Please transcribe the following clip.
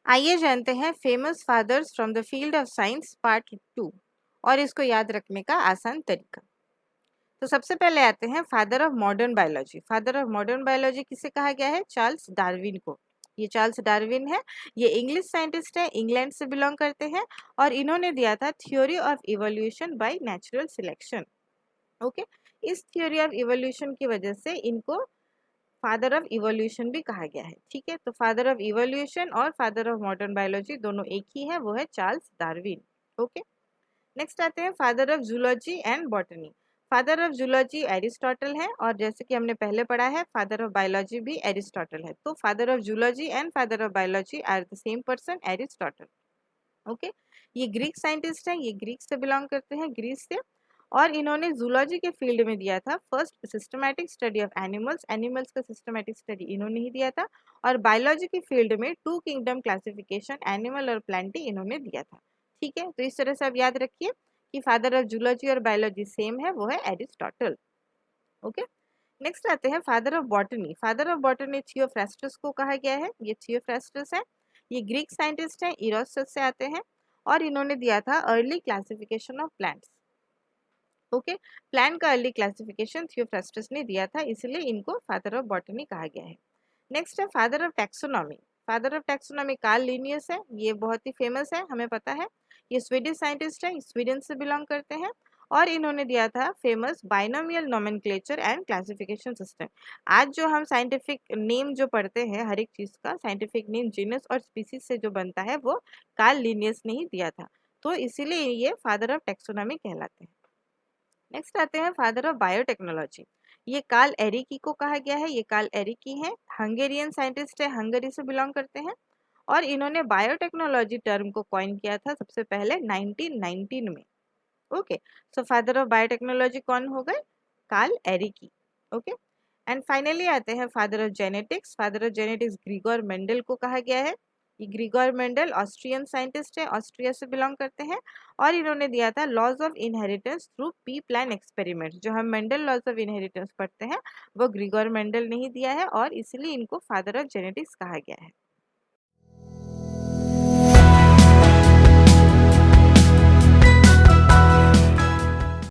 आइए जानते हैं famous fathers from the field of science part 2 और इसको याद रखने का आसान तरीका। तो सबसे पहले आते हैं father of modern biology. Father of modern biology किसे कहा गया है? चार्ल्स डार्विन को। ये चार्ल्स डार्विन है, ये इंग्लिश साइंटिस्ट है, इंग्लैंड से बिलोंग करते हैं और इन्होंने दिया था theory of evolution by natural selection. Okay, इस थ्योरी ऑफ इवोल्यूशन की वजह से इनको फादर ऑफ इवोल्यूशन भी कहा गया है। ठीक है, तो फादर ऑफ इवोल्यूशन और फादर ऑफ मॉडर्न बायोलॉजी दोनों एक ही है, वो है चार्ल्स डार्विन। ओके, नेक्स्ट आते हैं father of zoology and botany. Father of zoology Aristotle है और जैसे कि हमने पहले पढ़ा है फादर ऑफ बायोलॉजी भी एरिस्टोटल है। तो father of zoology and father of biology are the same person, Aristotle. Okay, ये ग्रीक साइंटिस्ट है, ये ग्रीक से बिलोंग करते हैं, ग्रीस से, और इन्होंने जूलॉजी के फील्ड में दिया था first systematic study of animals. Animals का सिस्टमैटिक स्टडी इन्होंने ही दिया था। और बायोलॉजी के फील्ड में टू किंगडम क्लासिफिकेशन एनिमल और प्लांटी इन्होंने दिया था। ठीक है, तो इस तरह से आप याद रखिए कि फादर ऑफ जूलॉजी और बायोलॉजी सेम है, वो है एरिस्टोटल। ओके, नेक्स्ट आते हैं father of botany. Father of botany Theophrastus को कहा गया है, ये थियोफ्रास्टस है, ये ग्रीक साइंटिस्ट है, इरोसस से आते हैं और इन्होंने दिया था early classification of plants. Okay, plant का अर्ली क्लासिफिकेशन थियोफ्रास्टस ने दिया था, इसलिए इनको फादर ऑफ बॉटनी कहा गया है। नेक्स्ट है father of taxonomy. Father of taxonomy Karl Linnaeus है, ये बहुत ही फेमस है, हमें पता है। ये स्वीडिश साइंटिस्ट है, स्वीडन से बिलोंग करते हैं और इन्होंने दिया था famous binomial nomenclature and classification system. आज जो हम साइंटिफिक नेम जो पढ़ते हैं, हर एक चीज का साइंटिफिक नेम जीनस और स्पीसीज से जो बनता है वो कार्ल लिनियस ने ही दिया था, तो इसीलिए ये फादर ऑफ टैक्सोनॉमी कहलाते हैं। नेक्स्ट आते हैं फादर ऑफ बायोटेक्नोलॉजी। ये कार्ल एरिकी को कहा गया है, ये कार्ल एरिकी है, हंगेरियन साइंटिस्ट है, हंगरी से बिलोंग करते हैं और इन्होंने बायोटेक्नोलॉजी टर्म को कॉइन किया था सबसे पहले 1919 में। Okay, so father of biotechnology कौन हो गए? Karl Ereky. Okay, and finally आते हैं father of genetics. Father of genetics Gregor Mendel को कहा गया है। ये ग्रीगोर मेंडल ऑस्ट्रियन साइंटिस्ट है, ऑस्ट्रिया से बिलोंग करते हैं और इन्होंने दिया था laws of inheritance through pea plant experiment. जो हम मेंडल लॉज ऑफ इनहेरिटेंस पढ़ते हैं वो ग्रीगोर मेंडल ने ही दिया है और इसलिए इनको फादर ऑफ जेनेटिक्स कहा गया है।